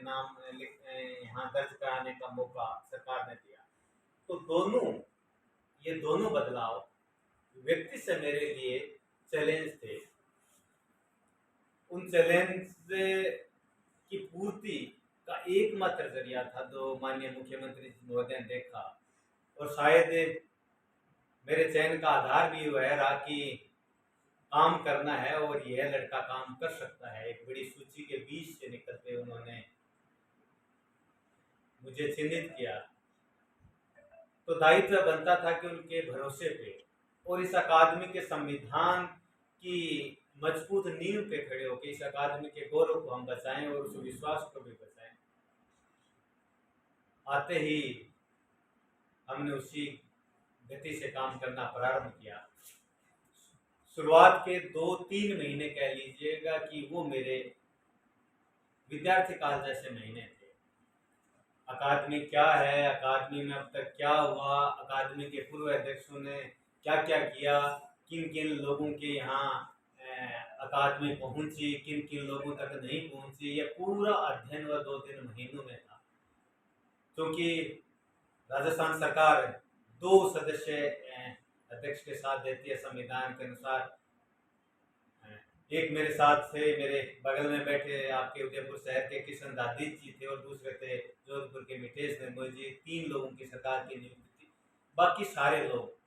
नाम यहाँ दर्ज कराने का मौका सरकार ने दिया। तो ये दोनों बदलाव व्यक्ति से मेरे लिए चैलेंज थे। उन चैलेंज की पूर्ति का एकमात्र जरिया था जो माननीय मुख्यमंत्री महोदय ने देखा, और शायद मेरे चयन का आधार भी वह रहा कि काम करना है और यह लड़का काम कर सकता है। एक बड़ी सूची के बीच से निकलते उन्होंने मुझे चिन्हित किया, तो दायित्व बनता था कि उनके भरोसे पे और इस अकादमी के संविधान की मजबूत नींव पे खड़े होकर इस अकादमी के गौरव को हम बचाएं और उस विश्वास को भी बचाएं। आते ही हमने उसी गति से काम करना प्रारंभ किया। शुरुआत के 2-3 महीने कह लीजिएगा कि वो मेरे विद्यार्थी काल जैसे महीने थे। अकादमी क्या है, अकादमी में अब तक क्या हुआ, अकादमी के पूर्व अध्यक्षों ने क्या क्या किया, किन किन लोगों के यहाँ अकादमी पहुंची, किन किन लोगों तक नहीं पहुंची, यह पूरा अध्ययन वह 2-3 महीनों में था। क्योंकि राजस्थान सरकार 2 सदस्य अध्यक्ष के साथ देती है संविधान के अनुसार। एक मेरे साथ थे, मेरे बगल में बैठे आपके उदयपुर शहर के किशन दादीज जी थे, और दूसरे थे जोधपुर के मिठेश निर्मोही जी। 3 लोगों की सरकार की नियुक्ति थी। बाकी सारे लोग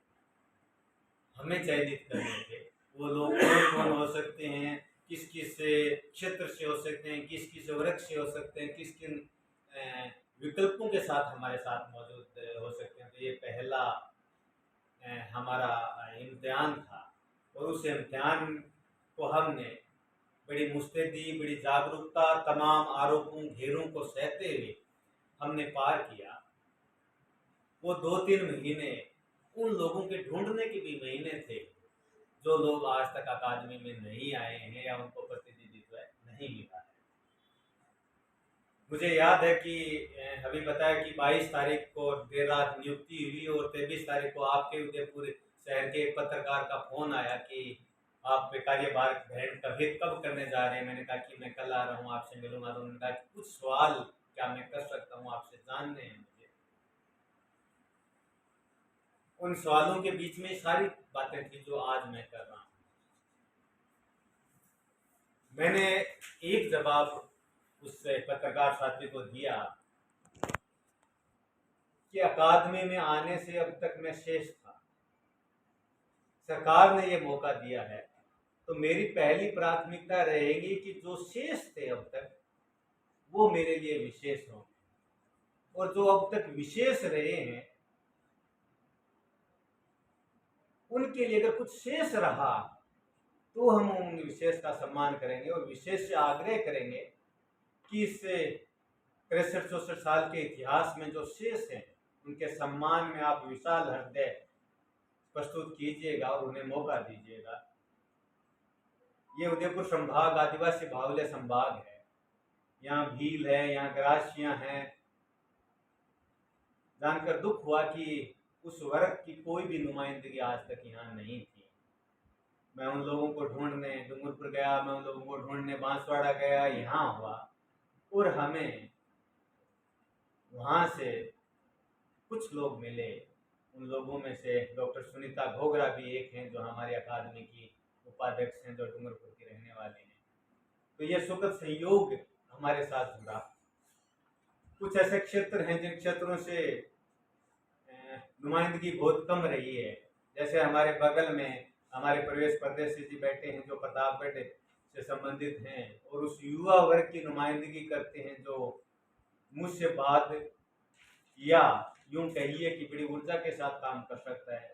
हमें चयनित करने थे। वो लोग कौन कौन हो सकते हैं, किस किस क्षेत्र से हो सकते हैं, किस किस वर्ग से हो सकते हैं, किस किन विकल्पों के साथ हमारे साथ मौजूद हो सकते हैं। तो ये पहला हमारा इम्तिहान था, और उस इम्तिहान को हमने बड़ी मुस्तैदी, बड़ी जागरूकता, तमाम आरोपों घेरों को सहते हुए हमने पार किया। वो 2-3 महीने उन लोगों के ढूंढने के भी महीने थे जो लोग आज तक अकादमी में नहीं आए हैं या उनको प्रतिनिधित्व नहीं मिला है। मुझे याद है कि अभी बताया कि 22 तारीख को देर रात नियुक्ति हुई और 23 तारीख को आपके उदयपुर शहर के एक पत्रकार का फोन आया कि आप कार्यभार ग्रहण कब करने जा रहे हैं। मैंने कहा कि मैं कल आ रहा हूँ, आपसे मिलूंगा। तो उन्होंने कहा कि कुछ सवाल क्या मैं कर सकता हूँ, आपसे जानने हैं मुझे। उन सवालों के बीच में सारी बातें थी जो आज मैं कर रहा हूँ। मैंने एक जवाब उस पत्रकार साथी को दिया कि अकादमी में आने से अब तक मैं शेष था, सरकार ने ये मौका दिया है, तो मेरी पहली प्राथमिकता रहेगी कि जो शेष थे अब तक वो मेरे लिए विशेष हों, और जो अब तक विशेष रहे हैं उनके लिए अगर कुछ शेष रहा तो हम उन विशेष का सम्मान करेंगे, और विशेष से आग्रह करेंगे कि इस 63-64 साल के इतिहास में जो शेष हैं उनके सम्मान में आप विशाल हृदय प्रस्तुत कीजिएगा और उन्हें मौका दीजिएगा। ये उदयपुर संभाग आदिवासी बाहुल्य संभाग है। यहाँ भील है, यहाँ ग्रासियां हैं। जानकर दुख हुआ कि उस वर्ग की कोई भी नुमाइंदगी आज तक यहाँ नहीं थी। मैं उन लोगों को ढूंढने डूंगरपुर गया, मैं उन लोगों को ढूंढने बांसवाड़ा गया, यहाँ हुआ, और हमें वहाँ से कुछ लोग मिले। उन लोगों में से डॉक्टर सुनीता घोगरा भी एक हैं जो हमारी अकादमी की उपाध्यक्ष हैं, जो डूंगरपुर की रहने वाले हैं। तो ये सुखद संयोग हमारे साथ जुड़ा। कुछ ऐसे क्षेत्र हैं जिन क्षेत्रों से नुमाइंदगी बहुत कम रही है। जैसे हमारे बगल में हमारे प्रवेश परदेशी जी बैठे हैं जो प्रतापगढ़ से संबंधित हैं, और उस युवा वर्ग की नुमाइंदगी करते हैं जो मुझसे बाद या यूं कहिए कि बड़ी ऊर्जा के साथ काम कर सकता है।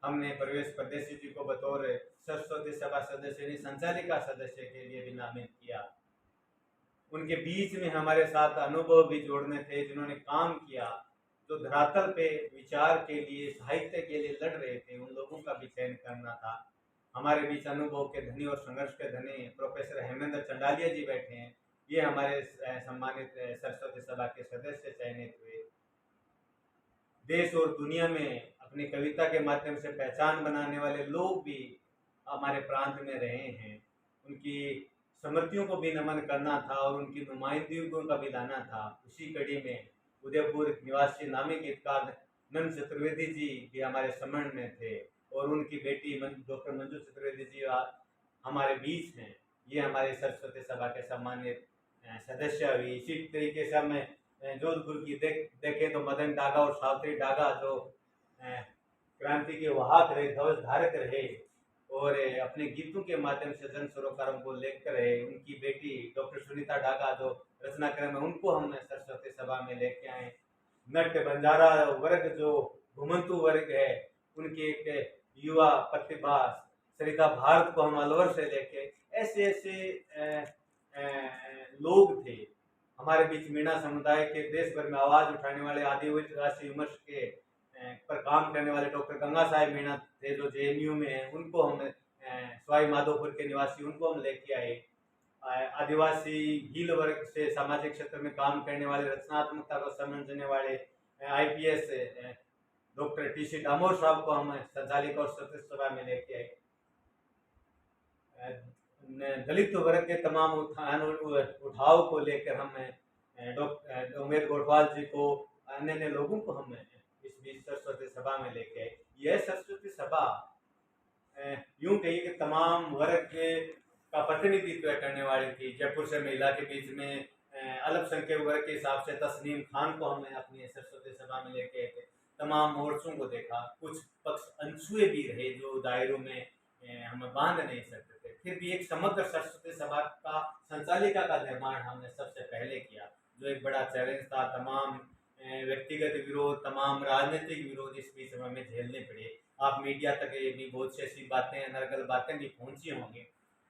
हमने प्रवेश परदेशी जी को बतौर सरस्वती सभा सदस्य संचालिका सदस्य के लिए भी नामित किया। उनके बीच में हमारे साथ अनुभव भी जोड़ने थे जिन्होंने काम किया, जो धरातल पे विचार के लिए, साहित्य के लिए लड़ रहे थे, उन लोगों का भी चयन करना था। हमारे बीच अनुभव के धनी और संघर्ष के धनी प्रोफेसर हेमेंद्र चंडालिया जी बैठे हैं। ये हमारे सम्मानित सरस्वती सभा के सदस्य चयनित हुए। देश और दुनिया में अपनी कविता के माध्यम से पहचान बनाने वाले लोग भी हमारे प्रांत में रहे हैं। उनकी स्मृतियों को भी नमन करना था और उनकी नुमाइंदगियों का भी लाना था। उसी कड़ी में उदयपुर निवासी नामी गीतकार नंद चतुर्वेदी जी भी हमारे स्मरण में थे और उनकी बेटी डॉक्टर मंजू चतुर्वेदी जी हमारे बीच हैं। ये हमारे सरस्वती सभा के सम्मानित सदस्य हुई। इसी तरीके से हमें जोधपुर की देखें तो मदन डागा और सावित्री डागा जो क्रांति के वाहक रहे, ध्वज धारक रहे और अपने गीतों के माध्यम से जन सरोकारों को लेकर रहे। उनकी बेटी डॉक्टर सुनीता डागा जो रचनाक्रम है, उनको हम सरस्वती सभा में लेके आए। नट बंजारा वर्ग जो घुमंतु वर्ग है, उनकी एक युवा प्रतिभा सरिता भारत को हम अलवर से लेके ऐसे ऐसे लोग थे हमारे बीच। मीणा समुदाय के देश भर में आवाज उठाने वाले आदिवासी विमर्श के पर काम करने वाले डॉक्टर गंगा साहेब मीणा थे जो जेएनयू में है, उनको हम सवाई माधोपुर के निवासी उनको हम लेके आए। आदिवासी गील वर्ग से सामाजिक क्षेत्र में काम करने वाले, रचनात्मकता को समझने वाले आईपीएस डॉक्टर टीसी डामोर साहब को हम संचालिका और सरस्वती सभा में लेके आए। दलित वर्ग के तमाम उठाव को लेकर हम डॉक्टर उमेद गोठवाल जी को, अन्य अन्य लोगों को हम इस बीच सरस्वती सभा में लेके आए। यह सरस्वती सभा यूं कहिए कि तमाम वर्ग का प्रतिनिधित्व करने वाली थी। जयपुर से महिला के बीच में अल्पसंख्यक वर्ग के हिसाब से तस्नीम खान को हमने अपनी सरस्वती सभा में लेके आए थे। तमाम मोर्चों को देखा, कुछ पक्ष अनछुए भी रहे जो दायरों में हमें बांध नहीं सकते थे। फिर भी एक समग्र सरस्वती सभा का संचालिका का निर्माण हमने सबसे पहले किया, जो एक बड़ा चैलेंज था। तमाम व्यक्तिगत विरोध, तमाम राजनीतिक विरोध इस बीच हमें झेलने पड़े। आप मीडिया तक ये भी बहुत सी ऐसी बातें, अनर्गल बातें भी पहुंची होंगी,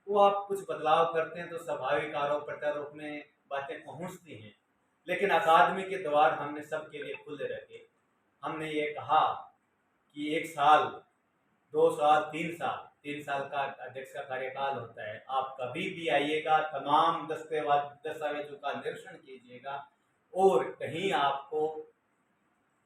वो आप कुछ बदलाव करते हैं तो स्वाभाविक आरोप प्रत्यारोप में बातें पहुंचती हैं। लेकिन अकादमी के द्वार हमने सबके लिए खुले रखे। हमने ये कहा कि 1 साल, 2 साल, 3 साल का अध्यक्ष का कार्यकाल होता है। आप कभी भी आइएगा, तमाम दस्तावेजों का निरीक्षण कीजिएगा और कहीं आपको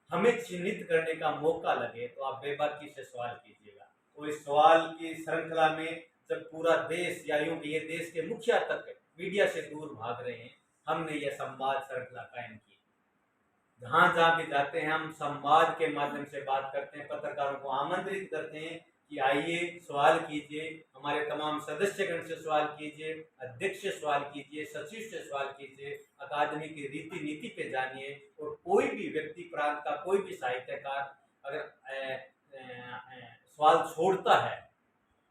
हमें चिन्हित करने का मौका लगे तो आप बेबाकी से सवाल कीजिएगा। तो इस सवाल की श्रृंखला में जब पूरा देश या यूं ये देश के मुखिया तक मीडिया से दूर भाग रहे हैं, हमने यह संवाद श्रृंखला कायम की। जहाँ जहाँ भी जाते हैं हम संवाद के माध्यम से बात करते हैं, पत्रकारों को आमंत्रित करते हैं कि आइए सवाल कीजिए, हमारे तमाम सदस्यगण से सवाल कीजिए, अध्यक्ष से सवाल कीजिए, सचिव से सवाल कीजिए, अकादमी की रीति नीति पे जानिए। और कोई भी व्यक्ति, प्रांत का कोई भी साहित्यकार अगर सवाल छोड़ता है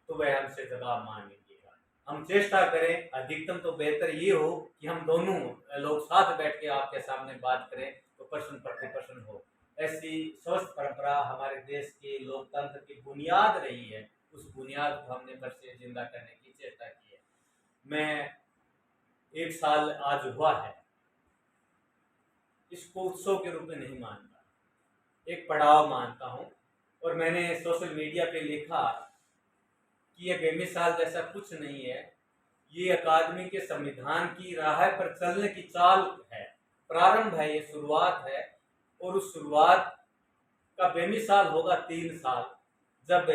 तो वह हमसे जवाब मांग लीजिएगा। हम चेष्टा करें, अधिकतम तो बेहतर ये हो कि हम दोनों लोग साथ बैठ के आपके सामने बात करें तो प्रश्न प्रतिप्रश्न हो। ऐसी स्वस्थ परंपरा हमारे देश के लोकतंत्र की बुनियाद रही है। उस बुनियाद को हमने फिर से जिंदा करने की चेष्टा की है। मैं 1 साल आज हुआ है, इसको उत्सव के रूप में नहीं मानता, एक पड़ाव मानता हूँ। और मैंने सोशल मीडिया पे लिखा कि यह बेमिसाल जैसा कुछ नहीं है, ये अकादमी के संविधान की राह पर चलने की चाल है, प्रारंभ है, ये शुरुआत है। और उस शुरुआत का बेमिसाल होगा 3 साल, जब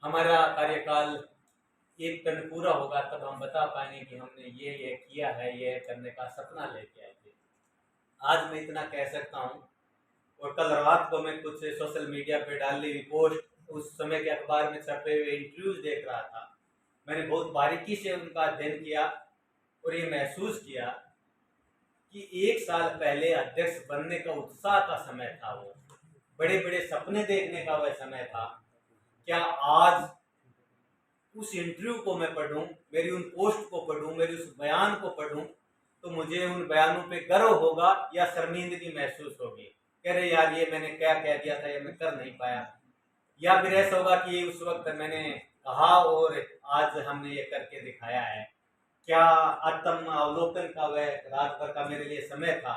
हमारा कार्यकाल एक टर्न पूरा होगा, तब हम बता पाएंगे कि हमने ये किया है, ये करने का सपना लेके आए थे। आज मैं इतना कह सकता हूँ। और कल रात को मैं कुछ सोशल मीडिया पे डाली हुई पोस्ट, उस समय के अखबार में छपे हुए इंटरव्यूज देख रहा था। मैंने बहुत बारीकी से उनका अध्ययन किया और ये महसूस किया कि 1 साल पहले अध्यक्ष बनने का उत्साह का समय था, वो बड़े बड़े सपने देखने का वह समय था। क्या आज उस इंटरव्यू को मैं पढ़ूं, मेरी उन पोस्ट को पढ़ूं, मेरी उस बयान को पढ़ूं, तो मुझे उन बयानों पे गर्व होगा या शर्मिंदगी महसूस होगी? कह रहे यार ये मैंने क्या कह दिया था, ये मैं कर नहीं पाया। या फिर ऐसा होगा कि उस वक्त मैंने कहा और आज हमने ये करके दिखाया है। क्या आत्म अवलोकन का वह रात भर का मेरे लिए समय था।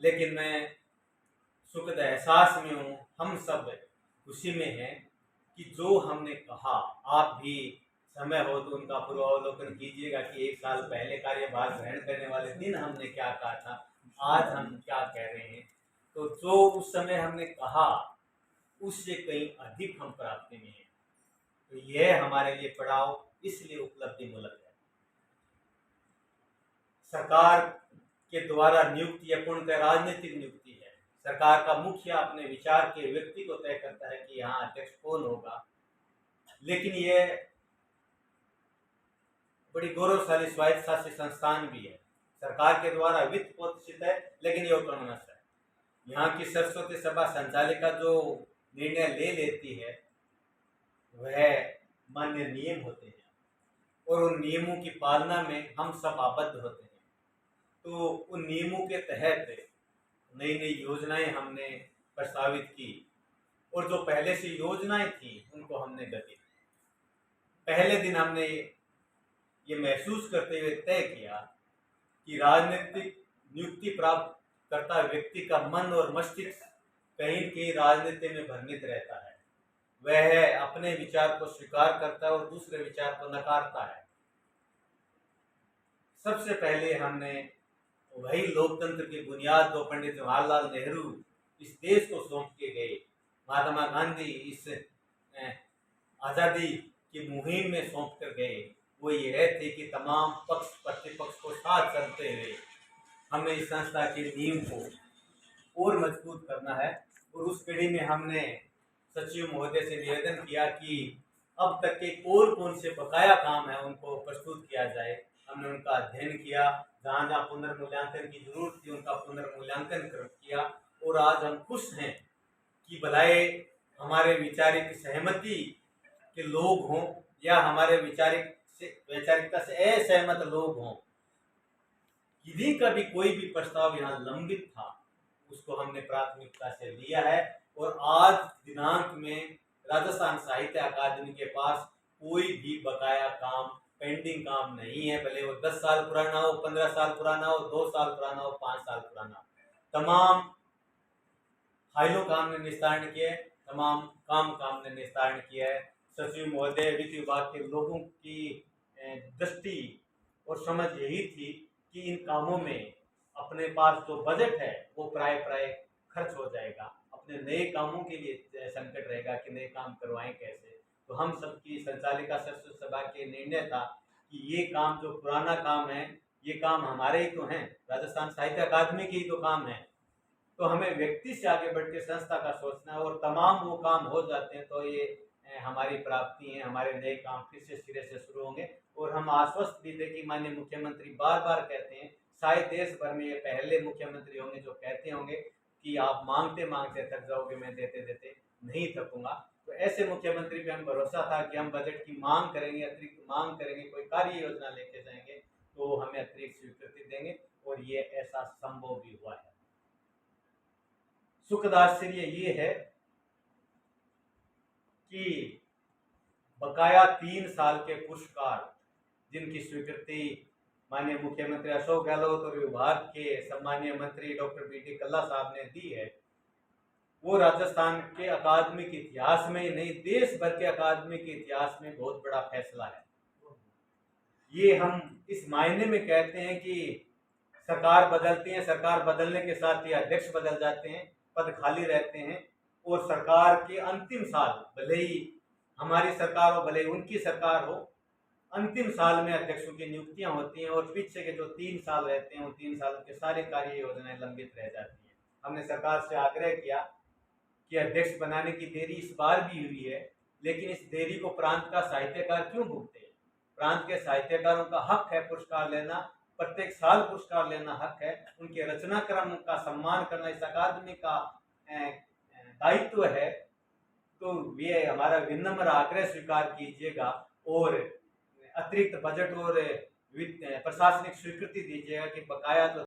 लेकिन मैं सुखद एहसास में हूँ, हम सब खुशी में हैं कि जो हमने कहा, आप भी समय हो तो उनका पूर्वावलोकन कीजिएगा कि 1 साल पहले कार्यभार ग्रहण करने वाले दिन हमने क्या कहा था, आज हम क्या कह रहे हैं। तो जो उस समय हमने कहा उससे कहीं अधिक हम प्राप्ति में हैं। तो यह हमारे लिए पड़ाव इसलिए उपलब्धि मूलक है सरकार के द्वारा नियुक्ति या पूर्णतः राजनीतिक नियुक्ति है। सरकार का मुखिया अपने विचार के व्यक्ति को तय करता है कि यहाँ अध्यक्ष कौन होगा, लेकिन ये बड़ी गौरवशाली स्वायत्त शासित संस्थान भी है। सरकार के द्वारा वित्त पोषित है, लेकिन ये ऑटोनोमस है। यहाँ की सरस्वती सभा संचालिका जो निर्णय ले लेती है वह मान्य नियम होते हैं और उन नियमों की पालना में हम सब आबद्ध होते हैं। तो उन नियमों के तहत नई नई योजनाएं हमने प्रस्तावित की और जो पहले से योजनाएं थी उनको हमने गति दी। पहले दिन हमने ये महसूस करते हुए तय किया कि राजनीतिक नियुक्ति प्राप्त करता व्यक्ति का मन और मस्तिष्क कहीं कहीं राजनीति में भ्रमित रहता है। वह अपने विचार को स्वीकार करता है और दूसरे विचार को नकारता है। सबसे पहले हमने वही लोकतंत्र की बुनियाद जो पंडित जवाहरलाल नेहरू इस देश को सौंप के गए, महात्मा गांधी इस आज़ादी की मुहिम में सौंप कर गए, वो यह थे कि तमाम पक्ष प्रतिपक्ष को साथ चलते हुए हमें इस संस्था के नींव को और मजबूत करना है। और उस कड़ी में हमने सचिव महोदय से निवेदन किया कि अब तक के कौन से बकाया काम है उनको प्रस्तुत किया जाए। हमने उनका अध्ययन किया, जहाँ जहाँ पुनर्मूल्यांकन की जरूरत थी उनका पुनर्मूल्यांकन किया और आज हम खुश हैं कि भलाए हमारे वैचारिक सहमति के लोग हों या हमारे वैचारिकता से असहमत लोग हों, यदि कभी कोई भी प्रस्ताव यहाँ लंबित था उसको हमने प्राथमिकता से लिया है। और आज दिनांक में राजस्थान साहित्य अकादमी के पास कोई भी बकाया काम, पेंडिंग काम नहीं है, भले वो 10 साल पुराना हो, 15 साल पुराना हो, 2 साल पुराना हो, 5 साल पुराना हो। तमाम फाइलों का हमने निस्तारण किया है, तमाम काम ने निस्तारण किया है। सचिव महोदय, वित्त विभाग के लोगों की दृष्टि और समझ यही थी कि इन कामों में अपने पास जो बजट है वो प्राय खर्च हो जाएगा, अपने नए कामों के लिए संकट रहेगा कि नए काम करवाएं कैसे। तो हम सबकी संचालिका सरस्वती सभा के निर्णय था कि ये काम जो पुराना काम है ये काम हमारे ही तो हैं, राजस्थान साहित्य अकादमी के ही तो काम है। तो हमें व्यक्ति से आगे बढ़ के संस्था का सोचना है और तमाम वो काम हो जाते हैं तो ये हमारी प्राप्ति है, हमारे नए काम फिर से सिरे से शुरू होंगे। और हम आश्वस्त भी थे कि माननीय मुख्यमंत्री बार बार कहते हैं, शायद देश भर में ये पहले मुख्यमंत्री होंगे जो कहते होंगे कि आप मांगते मांगते थक जाओगे, मैं देते देते नहीं थकूंगा। तो ऐसे मुख्यमंत्री पे हम भरोसा था कि हम बजट की मांग करेंगे, अतिरिक्त मांग करेंगे, कोई कार्य योजना लेके जाएंगे तो हमें अतिरिक्त स्वीकृति देंगे और ये ऐसा संभव भी हुआ है। सुखदाश्चर्य ये है कि बकाया 3 साल के पुरस्कार जिनकी स्वीकृति माननीय मुख्यमंत्री अशोक गहलोत और विभाग के सम्मानीय मंत्री डॉक्टर बी.डी. कल्ला साहब ने दी है, वो राजस्थान के अकादमिक इतिहास में नहीं, देश भर के अकादमिक इतिहास में बहुत बड़ा फैसला है। ये हम इस मायने में कहते हैं कि सरकार बदलती है, सरकार बदलने के साथ ही अध्यक्ष बदल जाते हैं, पद खाली रहते हैं और सरकार के अंतिम साल, भले ही हमारी सरकार हो भले ही उनकी सरकार हो, अंतिम साल में अध्यक्षों की नियुक्तियां होती हैं और पीछे के जो 3 साल रहते हैं उन 3 सालों के सारे कार्य योजनाएं लंबित रह जाती हैं। हमने सरकार से आग्रह किया कि अध्यक्ष बनाने की देरी इस बार भी हुई है, लेकिन इस देरी को प्रांत का साहित्यकार क्यों भुगते हैं? प्रांत के साहित्यकारों का हक है पुरस्कार लेना, प्रत्येक साल पुरस्कार लेना हक है, उनके रचना क्रम का सम्मान करना इस अकादमी का दायित्व है। तो ये हमारा विनम्र आग्रह स्वीकार कीजिएगा और अतिरिक्त बजट और प्रशासनिक स्वीकृति दीजिएगा कि बकाया जो